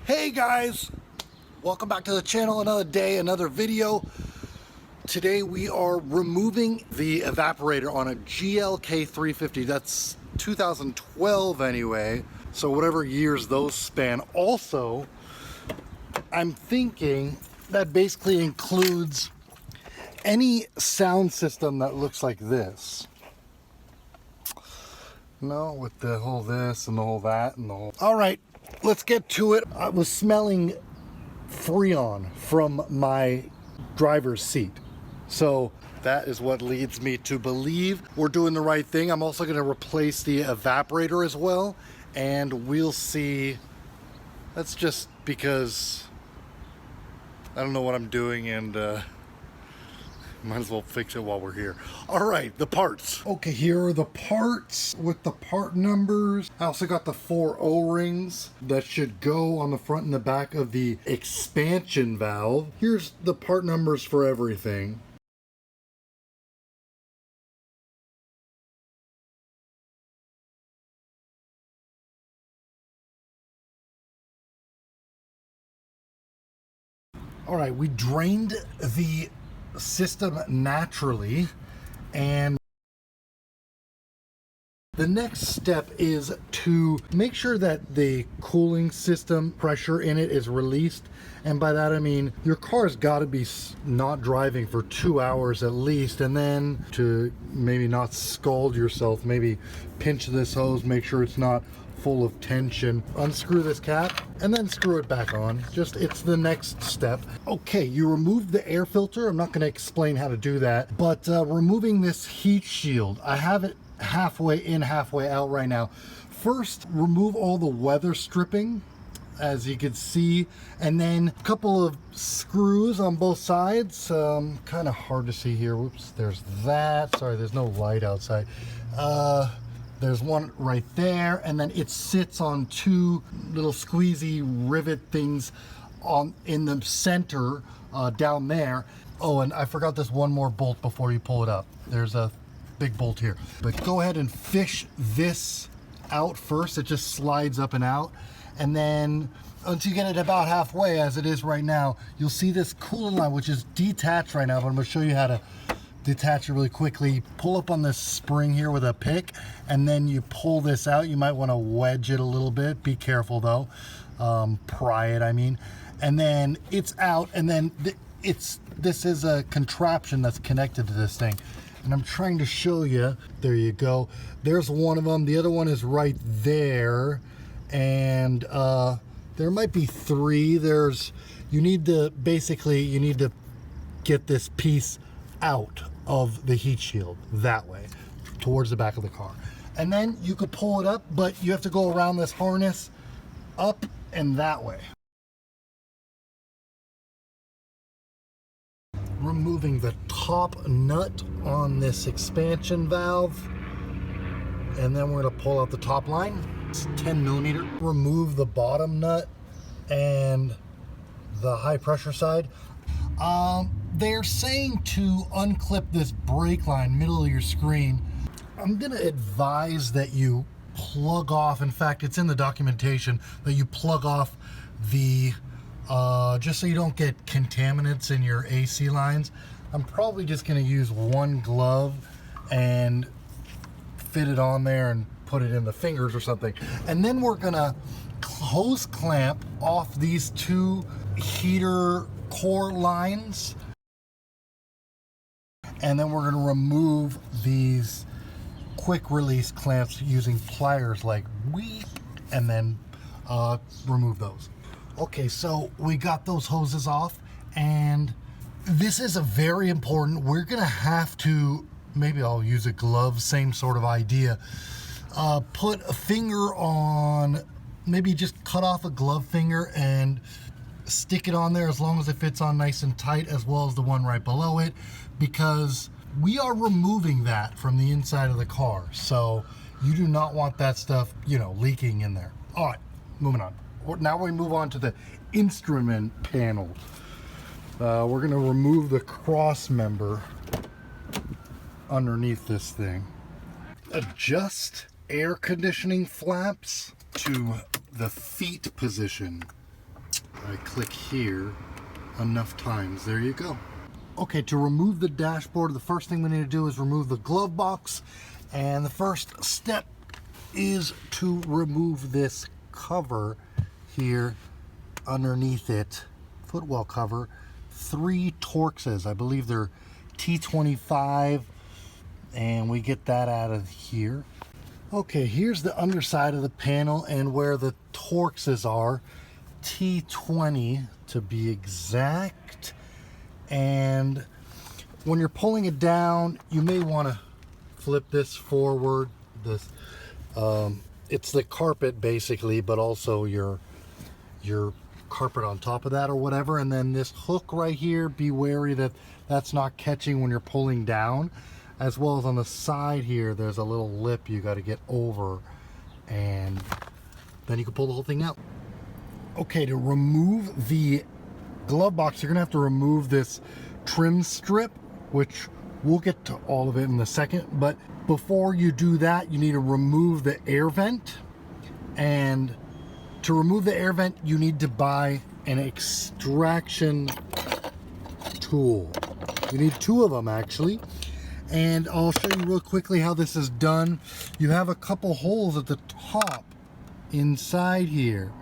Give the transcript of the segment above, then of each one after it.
Hey guys, welcome back to the channel. Another day, another video. Today we are removing the evaporator on a GLK 350. That's 2012 anyway, so whatever years those span. Also, I'm thinking that basically includes any sound system that looks like this. No, with the whole this and the whole that and the whole... All right, let's get to it. I was smelling Freon from my driver's seat. So that is what leads me to believe we're doing the right thing. I'm also gonna replace the evaporator as well, and we'll see. That's just because I don't know what I'm doing, and might as well fix it while we're here. All right, the parts. Okay, here are the parts with the part numbers. I also got the 4 O-rings that should go on the front and the back of the expansion valve. Here's the part numbers for everything. All right, we drained the system naturally, and the next step is to make sure that the cooling system pressure in it is released. And by that I mean your car's got to be not driving for 2 hours at least, and then to maybe not scald yourself, maybe pinch this hose, make sure it's not full of tension, unscrew this cap and then screw it back on. Just, it's the next step. Okay, you remove the air filter. I'm not going to explain how to do that, but removing this heat shield, I have it halfway in, halfway out right now. First, remove all the weather stripping, as you can see, and then a couple of screws on both sides. Kind of hard to see here. Whoops, there's that. Sorry, there's no light outside. There's one right there, and then it sits on 2 little squeezy rivet things in the center down there. Oh, and I forgot this one more bolt before you pull it up. There's a big bolt here. But go ahead and fish this out first. It just slides up and out. And then once you get it about halfway, as it is right now, you'll see this cooling line, which is detached right now, but I'm gonna show you how to detach it really quickly. Pull up on this spring here with a pick, and then you pull this out. You might want to wedge it a little bit. Be careful though. Pry it, I mean. And then it's out, and then this is a contraption that's connected to this thing. And I'm trying to show you. There you go. There's one of them. The other one is right there. And there might be 3. You need to get this piece out of the heat shield that way towards the back of the car, and then you could pull it up, but you have to go around this harness up and that way. Removing the top nut on this expansion valve, and then we're going to pull out the top line. It's 10 millimeter. Remove the bottom nut and the high pressure side. They're saying to unclip this brake line middle of your screen. I'm gonna advise that you plug off, in fact it's in the documentation, that you plug off the just so you don't get contaminants in your AC lines. I'm probably just gonna use one glove and fit it on there and put it in the fingers or something. And then we're gonna hose clamp off these 2 heater core lines, and then we're going to remove these quick release clamps using pliers, like weep, and then remove those. Okay, so we got those hoses off, and this is a very important. We're going to have to, maybe I'll use a glove, same sort of idea. Put a finger on, maybe just cut off a glove finger and stick it on there, as long as it fits on nice and tight, as well as the one right below it, because we are removing that from the inside of the car. So you do not want that stuff, leaking in there. All right, moving on. Now we move on to the instrument panel. We're going to remove the cross member underneath this thing. Adjust air conditioning flaps to the feet position. I click here enough times, there you go. Okay, to remove the dashboard, the first thing we need to do is remove the glove box. And the first step is to remove this cover here underneath it, footwell cover. 3 Torxes, I believe they're T25, and we get that out of here. Okay, here's the underside of the panel and where the Torxes are, T20 to be exact. And when you're pulling it down, you may want to flip this forward. This it's the carpet basically, but also your carpet on top of that or whatever. And then this hook right here, be wary that that's not catching when you're pulling down. As well as on the side here, there's a little lip you got to get over, and then you can pull the whole thing out. Okay, to remove the glove box, you're gonna have to remove this trim strip, which we'll get to all of it in a second. But before you do that, you need to remove the air vent. And to remove the air vent, you need to buy an extraction tool. You need 2 of them actually. And I'll show you real quickly how this is done. You have a couple holes at the top inside here.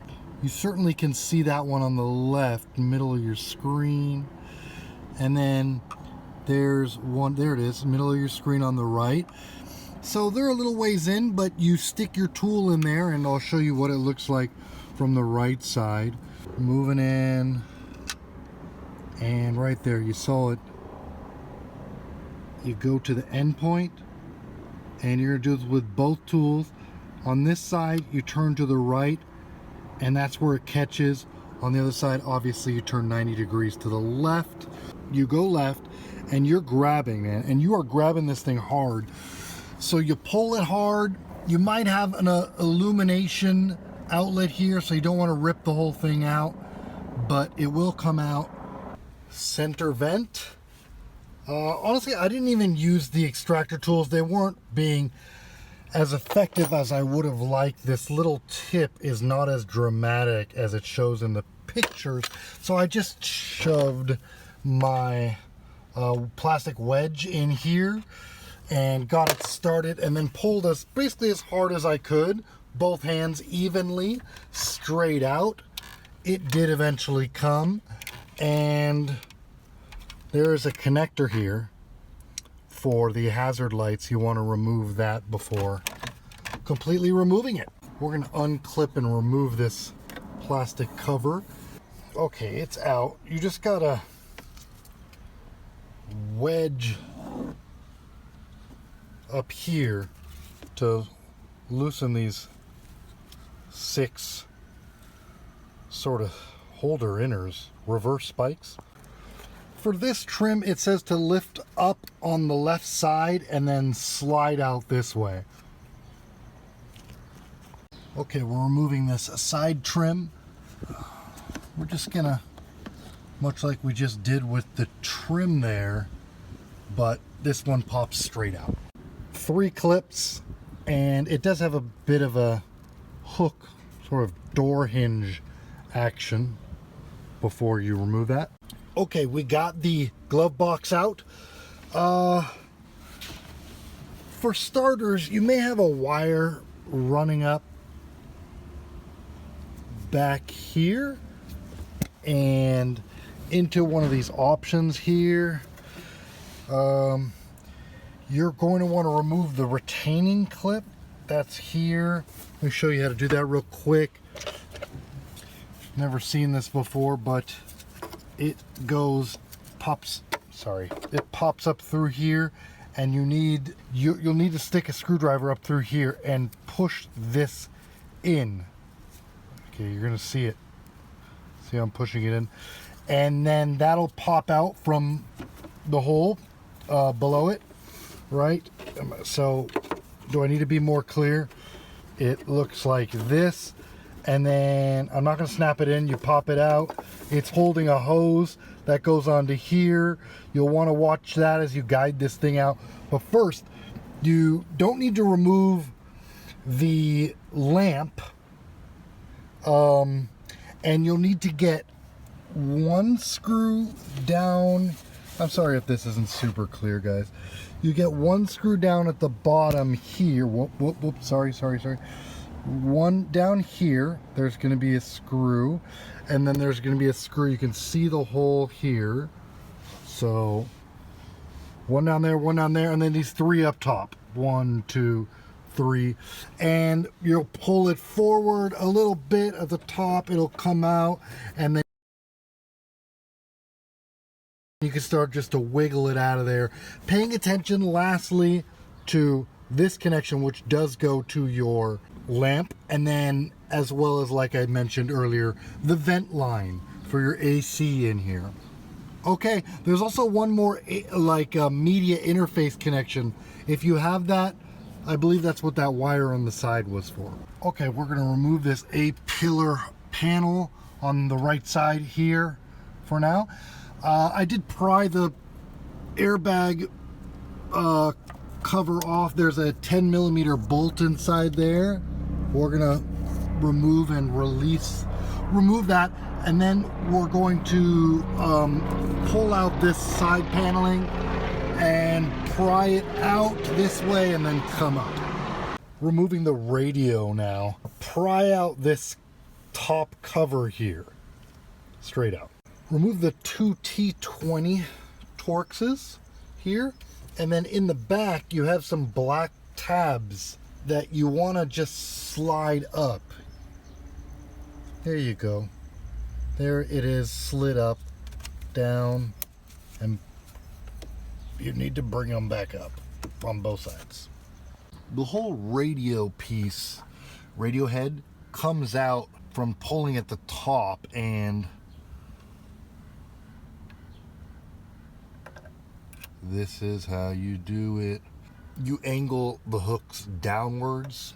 You certainly can see that one on the left, middle of your screen. And then there's one, there it is, middle of your screen on the right. So they're a little ways in, but you stick your tool in there, and I'll show you what it looks like from the right side. Moving in, and right there, you saw it. You go to the end point, and you're gonna do this with both tools. On this side, you turn to the right, and that's where it catches. On the other side, obviously, you turn 90 degrees to the left. You go left, and you're grabbing, man, and you are grabbing this thing hard. So you pull it hard. You might have an illumination outlet here, so you don't want to rip the whole thing out, but it will come out. Center vent. Honestly, I didn't even use the extractor tools. They weren't being as effective as I would have liked. This little tip is not as dramatic as it shows in the pictures. So I just shoved my plastic wedge in here and got it started, and then pulled as basically as hard as I could, both hands evenly, straight out. It did eventually come, and there is a connector here for the hazard lights. You want to remove that before completely removing it. We're going to unclip and remove this plastic cover. Okay, it's out. You just gotta wedge up here to loosen these 6 sort of holder inners, reverse spikes. For this trim, it says to lift up on the left side and then slide out this way. Okay, we're removing this side trim. We're just gonna, much like we just did with the trim there, but this one pops straight out. 3 clips, and it does have a bit of a hook, sort of door hinge action before you remove that. Okay, we got the glove box out. For starters, you may have a wire running up back here and into one of these options here. You're going to want to remove the retaining clip that's here. Let me show you how to do that real quick. Never seen this before, but it pops up through here, and you'll need to stick a screwdriver up through here and push this in. Okay, you're gonna see it. See how I'm pushing it in, and then that'll pop out from the hole below it, right? So, do I need to be more clear? It looks like this. And then I'm not going to snap it in. You pop it out. It's holding a hose that goes onto here. You'll want to watch that as you guide this thing out. But first, you don't need to remove the lamp. And you'll need to get one screw down. I'm sorry if this isn't super clear, guys. You get one screw down at the bottom here. Whoop, sorry. One down here, there's going to be a screw, and then there's going to be a screw. You can see the hole here. So one down there, and then these three up top. 1, 2, 3. And you'll pull it forward a little bit at the top. It'll come out, and then you can start just to wiggle it out of there. Paying attention lastly to this connection, which does go to your lamp, and then as well as, like I mentioned earlier, the vent line for your AC in here. Okay, there's also one more media interface connection. If you have that, I believe that's what that wire on the side was for. Okay, we're going to remove this A-pillar panel on the right side here for now. I did pry the airbag cover off. There's a 10mm bolt inside there. We're gonna remove that, and then we're going to pull out this side paneling and pry it out this way and then come up. Removing the radio now. Pry out this top cover here, straight out. Remove the two T20 Torxes here, and then in the back you have some black tabs that you want to just slide up. There you go. There it is, slid up, down, and you need to bring them back up on both sides. The whole radio piece, radio head, comes out from pulling at the top, and this is how you do it. You angle the hooks downwards,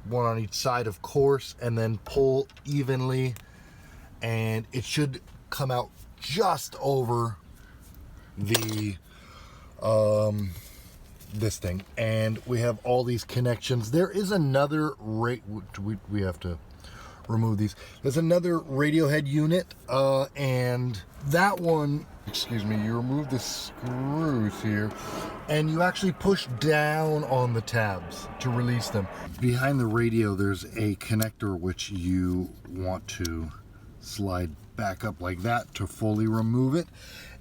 one on each side, of course, and then pull evenly, and it should come out just over the this thing. And we have all these connections. There is another we have to remove these. There's another radio head unit, and that one, excuse me, you remove the screws here, and you actually push down on the tabs to release them. Behind the radio, there's a connector which you want to slide back up like that to fully remove it.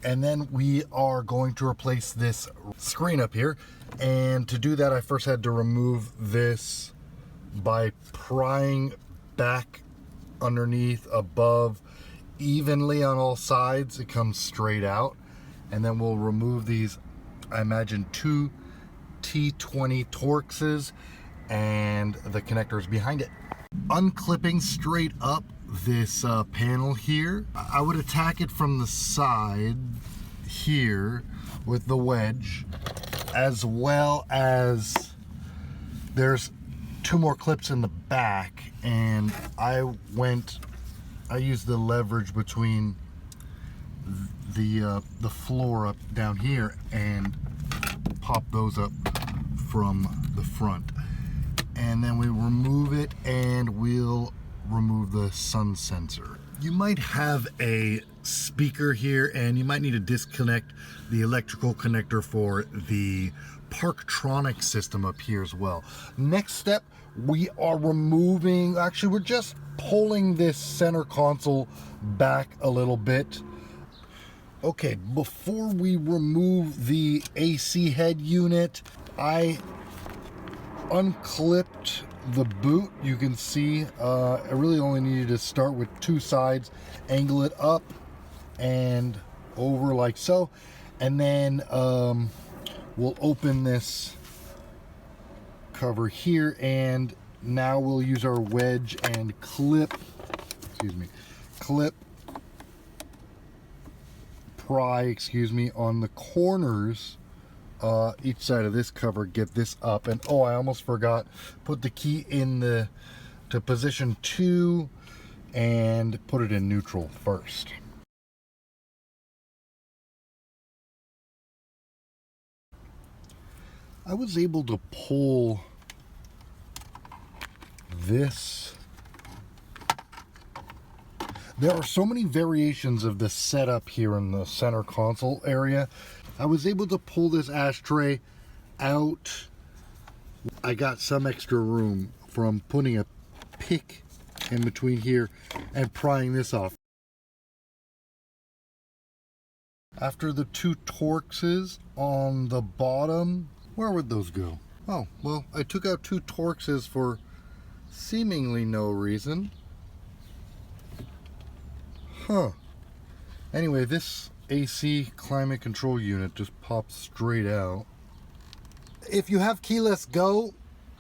And then we are going to replace this screen up here. And to do that, I first had to remove this by prying back underneath, above, evenly on all sides. It comes straight out. And then we'll remove these, I imagine, two T20 Torxes and the connectors behind it. Unclipping straight up this panel here, I would attack it from the side here with the wedge, as well as there's two more clips in the back, and I used the leverage between the floor up down here and pop those up from the front. And then we remove it, and we'll remove the sun sensor. You might have a speaker here, and you might need to disconnect the electrical connector for the Parktronic system up here as well. Next step, we are removing, actually we're just pulling this center console back a little bit. Okay, before we remove the AC head unit, I unclipped the boot. You can see I really only needed to start with two sides, angle it up and over like so, and then we'll open this cover here, and now we'll use our wedge and pry on the corners, each side of this cover, get this up. And oh, I almost forgot, put the key in to position 2 and put it in neutral first. I was able to pull this. There are so many variations of the setup here in the center console area. I was able to pull this ashtray out. I got some extra room from putting a pick in between here and prying this off. After the 2 Torxes on the bottom, where would those go? Oh, well, I took out 2 Torxes for seemingly no reason. Huh. Anyway, this AC climate control unit just pops straight out. If you have keyless go,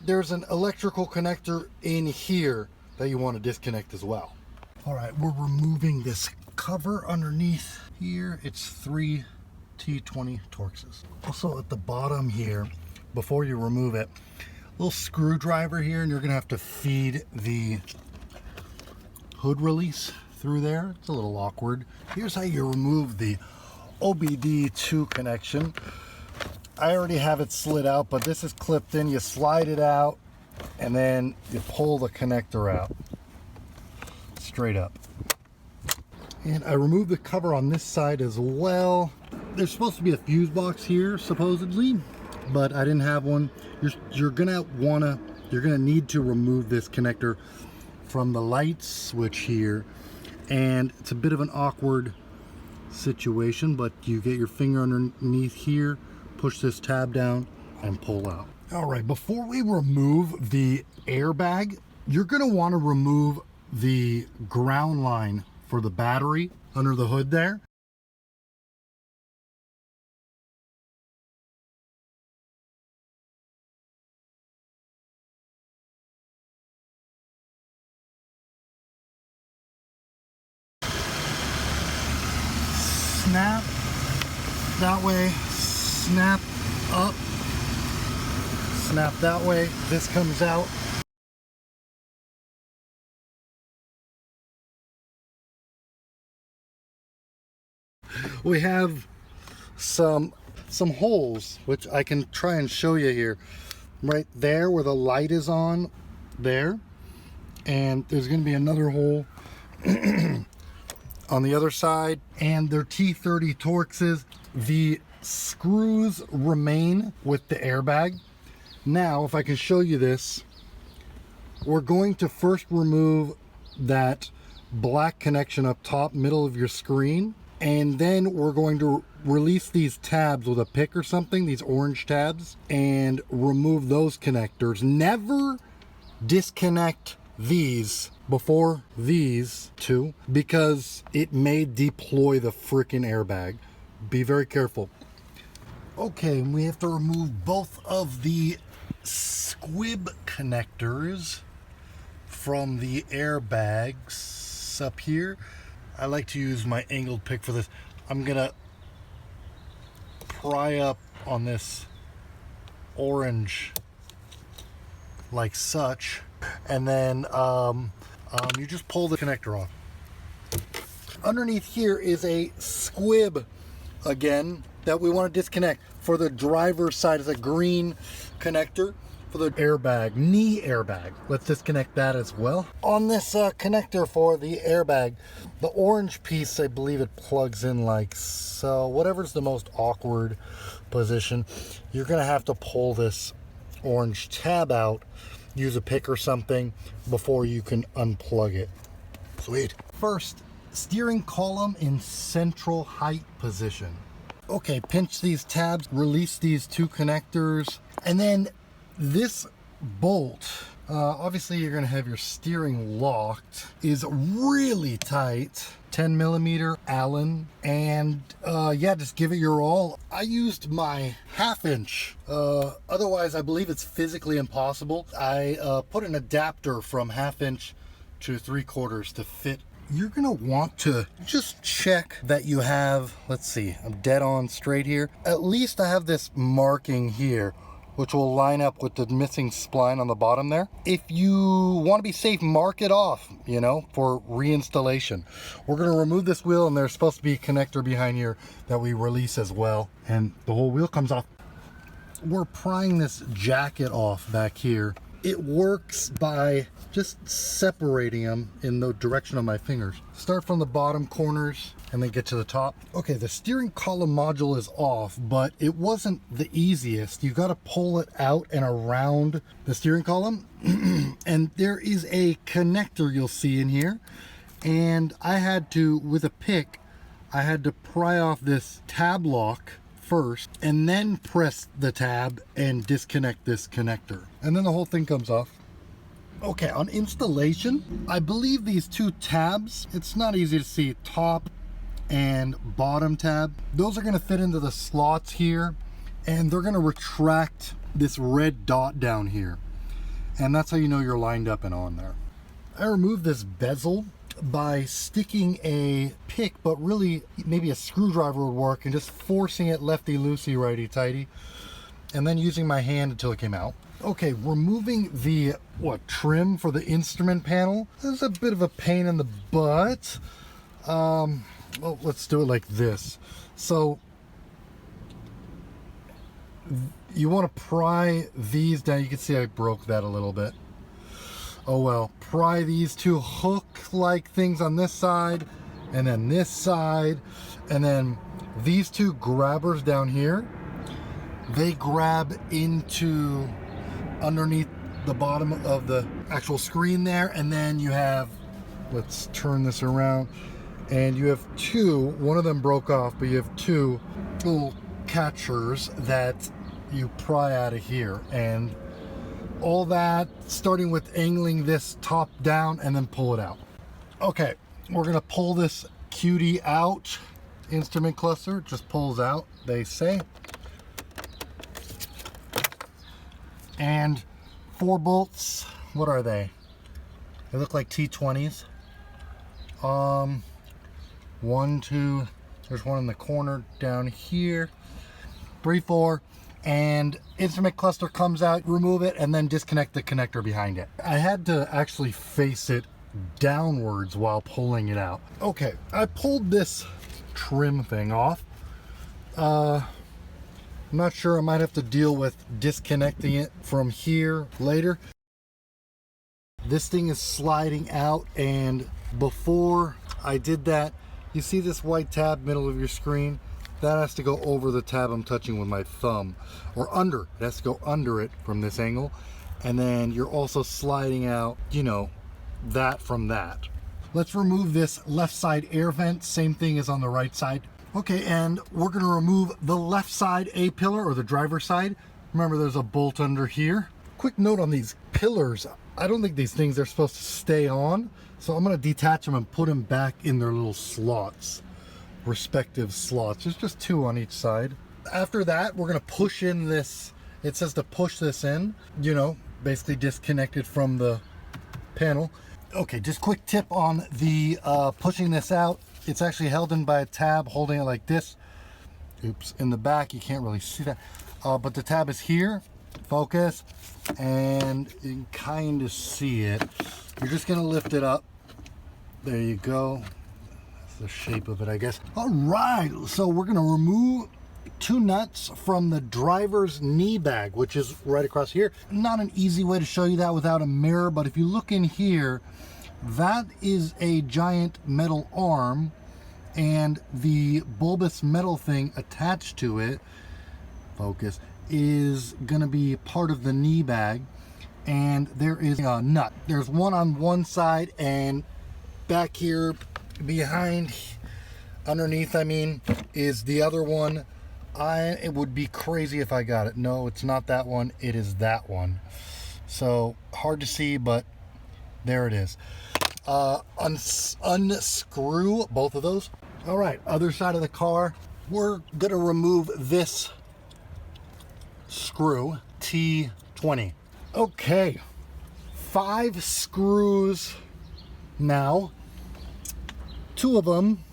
there's an electrical connector in here that you want to disconnect as well. All right, we're removing this cover underneath here. It's 3 T20 Torxes. Also at the bottom here, before you remove it, little screwdriver here, and you're gonna have to feed the hood release through there. It's a little awkward. Here's how you remove the OBD2 connection. I already have it slid out, but this is clipped in. You slide it out and then you pull the connector out straight up. And I removed the cover on this side as well. There's supposed to be a fuse box here supposedly, but I didn't have one. You're gonna need to remove this connector from the light switch here, and it's a bit of an awkward situation, but you get your finger underneath here, push this tab down and pull out. All right, before we remove the airbag, you're gonna want to remove the ground line for the battery under the hood there. Snap that way, snap up, snap that way. This comes out. We have some holes, which I can try and show you here. Right there where the light is on there, and there's going to be another hole on the other side, and they're T30 Torxes. The screws remain with the airbag. Now, if I can show you this, we're going to first remove that black connection up top, middle of your screen, and then we're going to release these tabs with a pick or something, these orange tabs, and remove those connectors. Never disconnect these before these two, because it may deploy the freaking airbag. Be very careful. Okay, and we have to remove both of the squib connectors from the airbags up here. I like to use my angled pick for this. I'm gonna pry up on this orange like such, and then you just pull the connector off. Underneath here is a squib again that we want to disconnect. For the driver's side is a green connector. For the airbag, knee airbag, let's disconnect that as well. On this connector for the airbag, the orange piece, I believe it plugs in like so. Whatever's the most awkward position, you're gonna have to pull this orange tab out, use a pick or something before you can unplug it. Sweet. First, steering column in central height position. Okay, pinch these tabs, release these 2 connectors, and then this bolt, obviously you're gonna have your steering locked, is really tight, 10 millimeter Allen, and yeah, just give it your all. I used my 1/2 inch, otherwise I believe it's physically impossible. I put an adapter from 1/2 inch to 3/4 to fit. You're gonna want to just check that you have, let's see, I'm dead on straight here. At least I have this marking here, which will line up with the missing spline on the bottom there. If you want to be safe, mark it off, you know, for reinstallation. We're going to remove this wheel, and there's supposed to be a connector behind here that we release as well, and the whole wheel comes off. We're prying this jacket off back here. it works by just separating them in the direction of my fingers. Start from the bottom corners and then get to the top. Okay, the steering column module is off, but it wasn't the easiest. You got to pull it out and around the steering column. And there is a connector you'll see in here. And I had to, with a pick, I had to pry off this tab lock first and then press the tab and disconnect this connector. And then the whole thing comes off. Okay, on installation, I believe these two tabs, it's not easy to see, top and bottom tab, those are going to fit into the slots here, and they're going to retract this red dot down here. And that's how you know you're lined up and on there. I removed this bezel by sticking a pick, but really maybe a screwdriver would work, and just forcing it lefty-loosey, righty-tighty, and then using my hand until it came out. Okay, removing the trim for the instrument panel. This is a bit of a pain in the butt. Well, let's do it like this. So you want to pry these down. You can see I broke that a little bit. Oh well. Pry these two hook-like things on this side, and then this side, and then these two grabbers down here, they grab into underneath the bottom of the actual screen there, and then you have, let's turn this around, and you have two, one of them broke off, but you have two little catchers that you pry out of here. And all that, starting with angling this top down and then pull it out. Okay, we're gonna pull this cutie out. Instrument cluster just pulls out, they say. And 4 bolts, what are they? They look like T20s. 1, 2, there's one in the corner down here. 3, 4. And instrument cluster comes out, remove it, and then disconnect the connector behind it. I had to actually face it downwards while pulling it out. Okay, I pulled this trim thing off. I'm not sure, I might have to deal with disconnecting it from here later. This thing is sliding out, and before I did that, you see this white tab middle of your screen? That has to go over the tab I'm touching with my thumb, or under. It has to go under it from this angle. And then you're also sliding out, you know, that from that. Let's remove this left side air vent. Same thing as on the right side. Okay, and we're gonna remove the left side A-pillar, or the driver's side. Remember, there's a bolt under here. Quick note on these pillars. I don't think these things are supposed to stay on. So I'm gonna detach them and put them back in their little slots. Respective slots. There's just 2 on each side. After that, we're going to push in this, it says to push this in, you know, basically disconnect it from the panel. Okay, just quick tip on the pushing this out. It's actually held in by a tab, holding it like this. Oops, in the back, you can't really see that. But the tab is here, focus, and you can kind of see it. You're just going to lift it up. There you go. The shape of it, I guess. All right, so we're going to remove 2 nuts from the driver's knee bag, which is right across here. Not an easy way to show you that without a mirror, but if you look in here, that is a giant metal arm, and the bulbous metal thing attached to it, focus, is going to be part of the knee bag. And there is a nut. There's one on one side, and back here behind, underneath, I mean, is the other one. It would be crazy if I got it. No, it's not that one, it is that one. So hard to see, but there it is. Unscrew both of those. All right, other side of the car, we're gonna remove this screw, T20. Okay, 5 screws now. 2 of them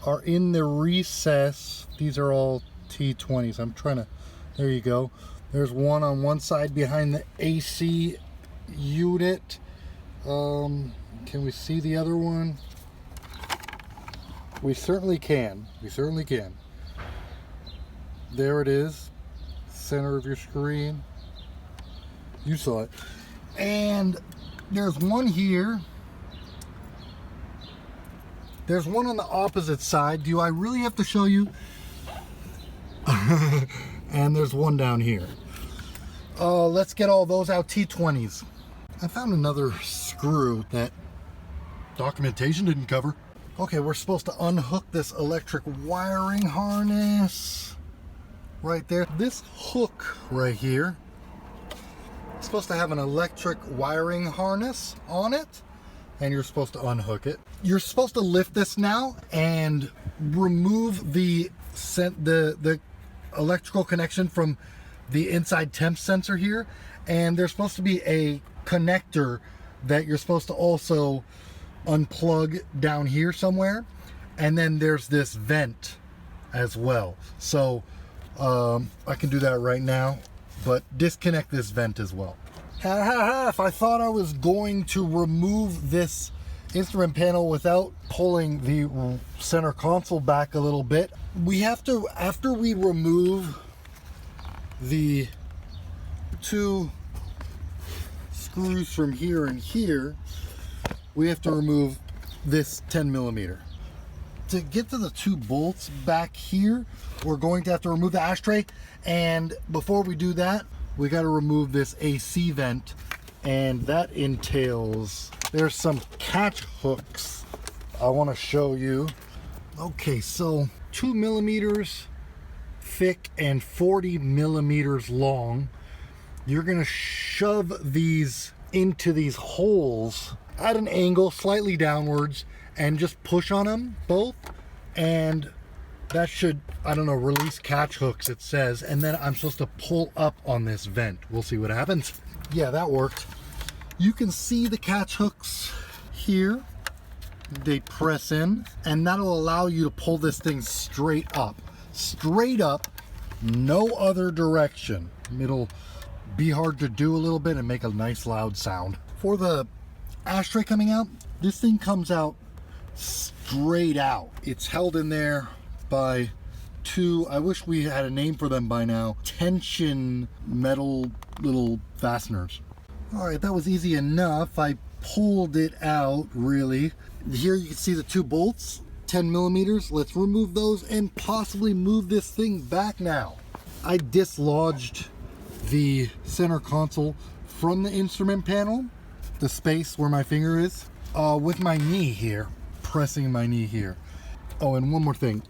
are in the recess. These are all T20s. I'm trying to, there you go. There's one on one side behind the AC unit. Can we see the other one? We certainly can. We certainly can. There it is, center of your screen. You saw it. And there's one here. There's one on the opposite side. Do I really have to show you? And there's one down here. Let's get all those out. T20s. I found another screw that documentation didn't cover. Okay, we're supposed to unhook this electric wiring harness right there. This hook right here is supposed to have an electric wiring harness on it, and you're supposed to unhook it. You're supposed to lift this now and remove the electrical connection from the inside temp sensor here, and there's supposed to be a connector that you're supposed to also unplug down here somewhere, and then there's this vent as well. So I can do that right now, but disconnect this vent as well. If I thought I was going to remove this instrument panel without pulling the center console back a little bit, we have to, after we remove the two screws from here and here, we have to remove this 10 millimeter. To get to the two bolts back here, we're going to have to remove the ashtray, and before we do that, we got to remove this AC vent, and that entails, there's some catch hooks I want to show you. Okay, so 2 millimeters thick and 40 millimeters long. You're going to shove these into these holes at an angle slightly downwards and just push on them both, and that should, I don't know, release catch hooks, it says, and then I'm supposed to pull up on this vent. We'll see what happens. Yeah, that worked. You can see the catch hooks here. They press in, and that'll allow you to pull this thing straight up, no other direction. It'll be hard to do a little bit and make a nice loud sound. For the ashtray coming out, this thing comes out straight out. It's held in there by two, I wish we had a name for them by now, tension metal little fasteners. All right, that was easy enough. I pulled it out, really. Here you can see the two bolts, 10 millimeters. Let's remove those and possibly move this thing back now. I dislodged the center console from the instrument panel, the space where my finger is, with my knee here, pressing my knee here. Oh, and one more thing.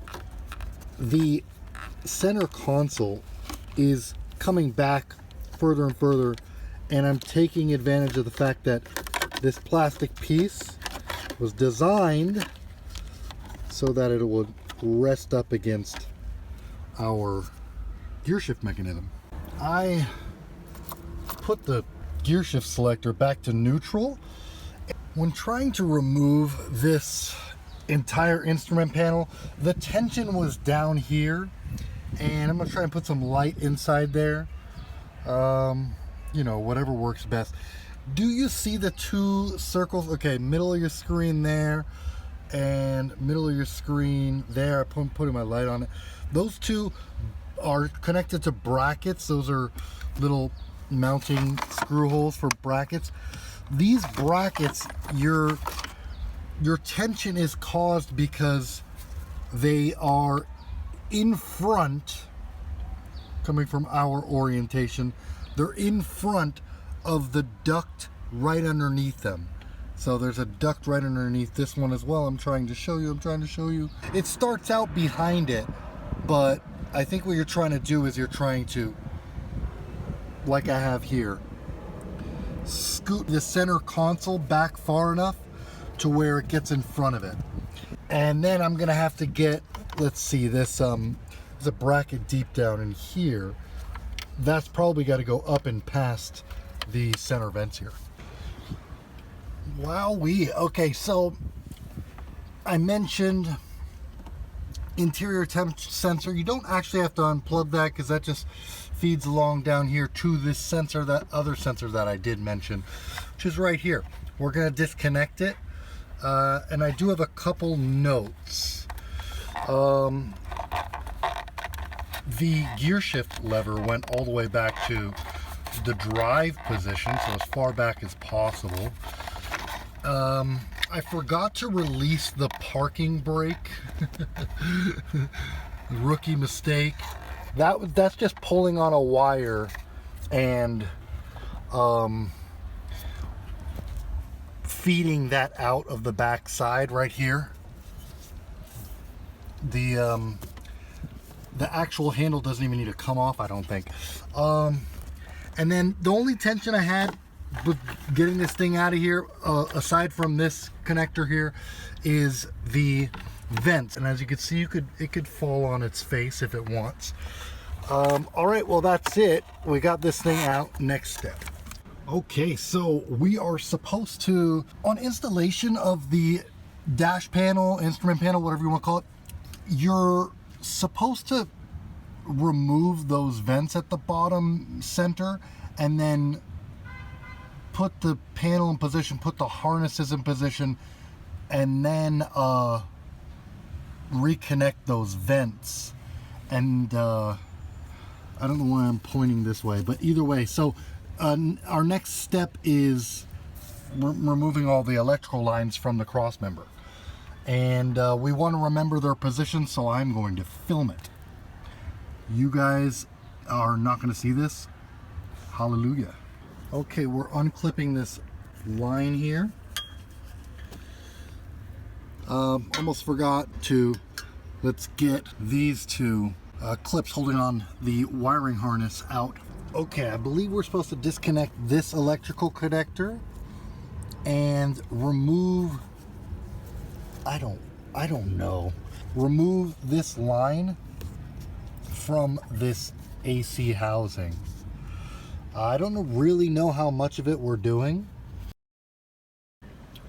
The center console is coming back further and further, and I'm taking advantage of the fact that this plastic piece was designed so that it would rest up against our gear shift mechanism. I put the gear shift selector back to neutral. When trying to remove this entire instrument panel, the tension was down here, and I'm gonna try and put some light inside there. You know, whatever works best. Do you see the two circles? Okay, middle of your screen there, and middle of your screen there. I'm putting my light on it. Those two are connected to brackets. Those are little mounting screw holes for brackets. These brackets, your tension is caused because they are in front, coming from our orientation, they're in front of the duct right underneath them. So there's a duct right underneath this one as well. I'm trying to show you. It starts out behind it, but I think what you're trying to do is you're trying to, like I have here, scoot the center console back far enough to where it gets in front of it. And then I'm gonna have to get, let's see, this there's a bracket deep down in here. That's probably got to go up and past the center vents here. Wowee. Okay, so I mentioned interior temp sensor. You don't actually have to unplug that because that just feeds along down here to this sensor, that other sensor that I did mention, which is right here. We're going to disconnect it, and I do have a couple notes. The gear shift lever went all the way back to the drive position, so as far back as possible. I forgot to release the parking brake. Rookie mistake. That's just pulling on a wire and feeding that out of the back side right here. The actual handle doesn't even need to come off, I don't think. And then the only tension I had with getting this thing out of here, aside from this connector here, is the vents. And as you can see, it could fall on its face if it wants. All right, well, that's it. We got this thing out. Next step. Okay, so we are supposed to, on installation of the dash panel, instrument panel, whatever you want to call it, you're supposed to remove those vents at the bottom center and then put the panel in position, put the harnesses in position, and then reconnect those vents. And I don't know why I'm pointing this way, but either way, so our next step is removing all the electrical lines from the cross member. And we want to remember their position, so I'm going to film it. You guys are not going to see this. Hallelujah. Okay, we're unclipping this line here. Almost forgot to, let's get these two clips holding on the wiring harness out. Okay, I believe we're supposed to disconnect this electrical connector and remove, I don't know, remove this line from this AC housing. I don't really know how much of it we're doing.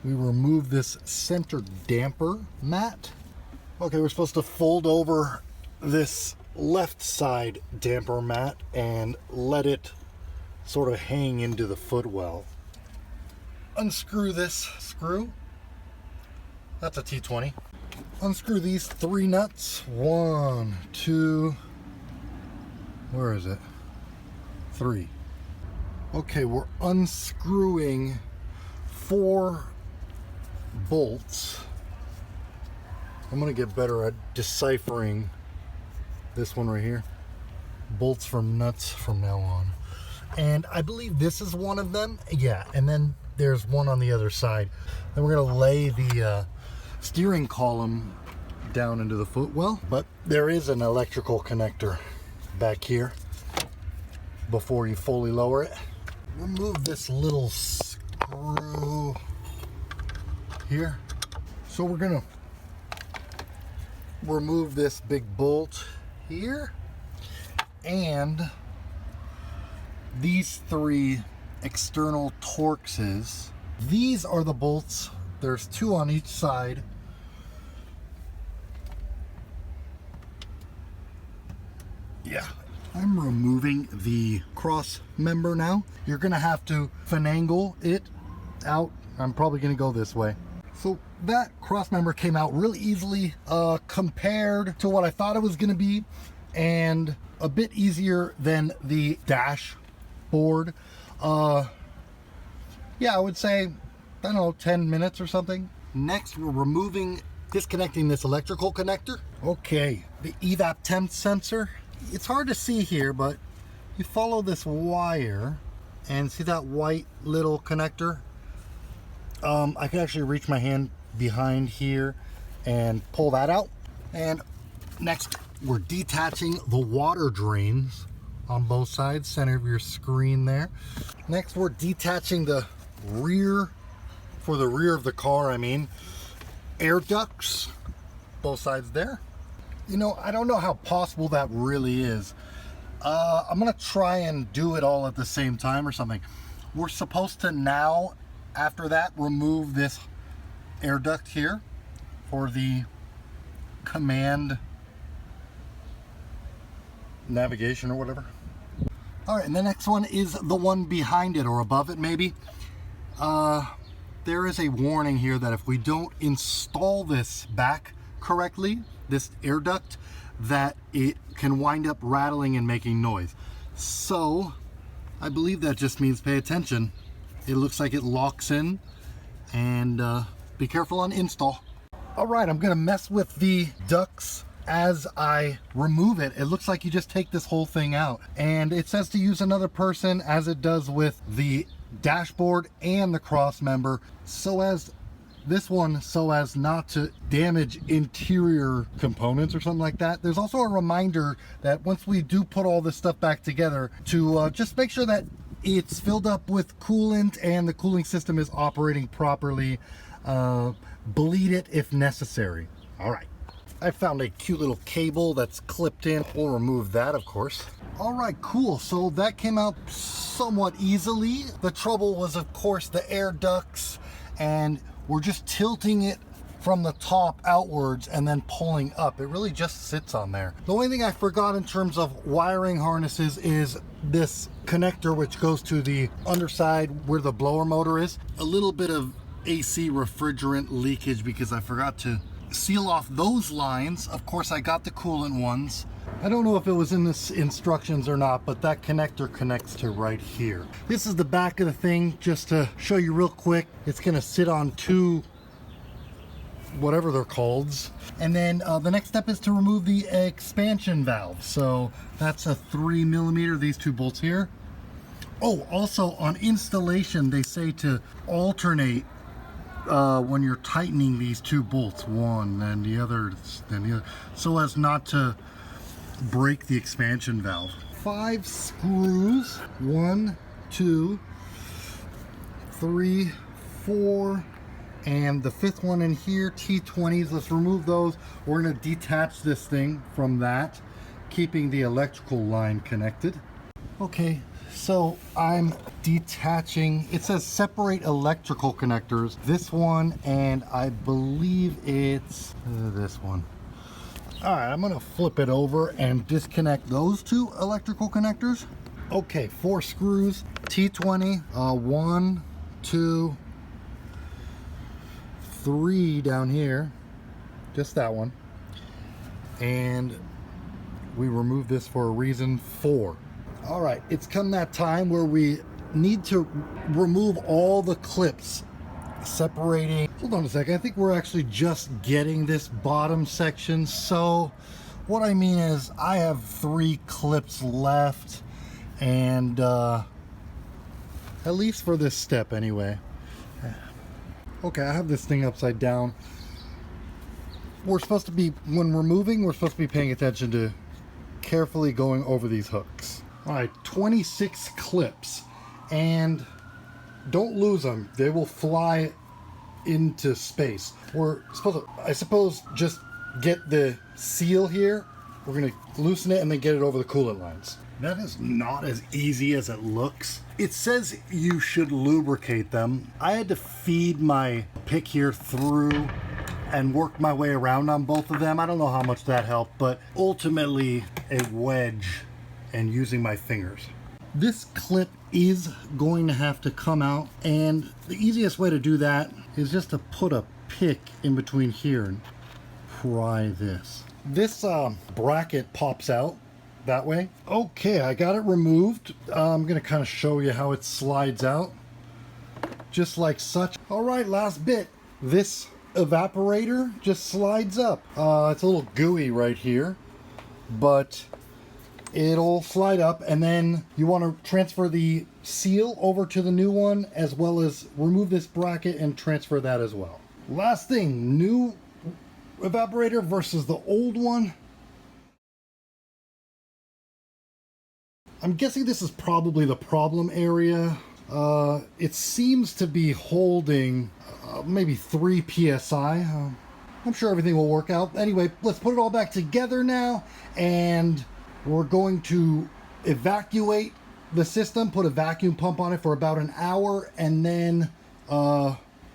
We remove this center damper mat. Okay, we're supposed to fold over this left side damper mat and let it sort of hang into the footwell. Unscrew this screw. That's a T20. Unscrew these 3 nuts. 1, 2, where is it? 3. Okay, we're unscrewing 4 bolts. I'm gonna get better at deciphering this one right here. Bolts from nuts from now on. And I believe this is one of them. Yeah, and then there's one on the other side. Then we're gonna lay the steering column down into the footwell. But there is an electrical connector back here before you fully lower it. Remove this little screw here. So we're gonna remove this big bolt here and these 3 external Torxes. These are the bolts. There's 2 on each side. Yeah, I'm removing the cross member now. You're gonna have to finagle it out. I'm probably gonna go this way. So that cross member came out really easily compared to what I thought it was gonna be, and a bit easier than the dashboard. Yeah, I would say, I don't know, 10 minutes or something. Next, we're disconnecting this electrical connector. Okay, the evap temp sensor. It's hard to see here, but you follow this wire and see that white little connector? I can actually reach my hand behind here and pull that out. And next, we're detaching the water drains on both sides, center of your screen there. Next, we're detaching the rear, for the rear of the car, I mean, air ducts, both sides there. You know, I don't know how possible that really is. I'm gonna try and do it all at the same time or something. We're supposed to now, after that, remove this air duct here for the command navigation or whatever. All right, and the next one is the one behind it or above it maybe. There is a warning here that if we don't install this back correctly, this air duct, that it can wind up rattling and making noise. So I believe that just means pay attention. It looks like it locks in, and be careful on install. All right, I'm gonna mess with the ducts as I remove it. It looks like you just take this whole thing out, and it says to use another person, as it does with the dashboard and the cross member, so as not to damage interior components or something like that. There's also a reminder that once we do put all this stuff back together, to just make sure that it's filled up with coolant and the cooling system is operating properly. Bleed it if necessary. All right, I found a cute little cable that's clipped in. We'll remove that, of course. All right, cool. So that came out somewhat easily. The trouble was, of course, the air ducts, and we're just tilting it from the top outwards and then pulling up. It really just sits on there. The only thing I forgot in terms of wiring harnesses is this connector, which goes to the underside where the blower motor is. A little bit of AC refrigerant leakage because I forgot to seal off those lines. Of course, I got the coolant ones. I don't know if it was in the instructions or not, but that connector connects to right here. This is the back of the thing, just to show you real quick. It's gonna sit on two, whatever they're called. And then the next step is to remove the expansion valve. So that's a 3mm, these two bolts here. Oh, also on installation, they say to alternate when you're tightening these two bolts, one and the other, so as not to break the expansion valve. 5 screws, 1, 2, 3, 4, and the 5th one in here, T20s. Let's remove those. We're going to detach this thing from that, keeping the electrical line connected. Okay, so I'm detaching. It says separate electrical connectors. This one, and I believe it's this one. All right, I'm gonna flip it over and disconnect those two electrical connectors. Okay, 4 screws, T20, 1, 2, 3 down here, just that one. And we removed this for a reason, 4. All right, it's come that time where we need to remove all the clips separating. Hold on a second, I think we're actually just getting this bottom section. So what I mean is I have 3 clips left, and at least for this step anyway. Okay, I have this thing upside down. We're supposed to be, when removing, we're supposed to be paying attention to carefully going over these hooks. All right, 26 clips, and don't lose them. They will fly into space. We're supposed to, I suppose, just get the seal here. We're gonna loosen it and then get it over the coolant lines. That is not as easy as it looks. It says you should lubricate them. I had to feed my pick here through and work my way around on both of them. I don't know how much that helped, but ultimately a wedge and using my fingers. This clip is going to have to come out, and the easiest way to do that is just to put a pick in between here and pry this. This bracket pops out that way. Okay, I got it removed. I'm gonna kind of show you how it slides out, just like such. All right, last bit. This evaporator just slides up. It's a little gooey right here, but it'll slide up, and then you want to transfer the seal over to the new one, as well as remove this bracket and transfer that as well. Last thing, new evaporator versus the old one. I'm guessing this is probably the problem area. It seems to be holding maybe 3 psi. I'm sure everything will work out. Anyway, let's put it all back together now, and we're going to evacuate the system, put a vacuum pump on it for about an hour, and then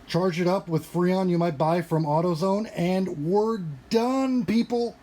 charge it up with Freon you might buy from AutoZone, and we're done, people.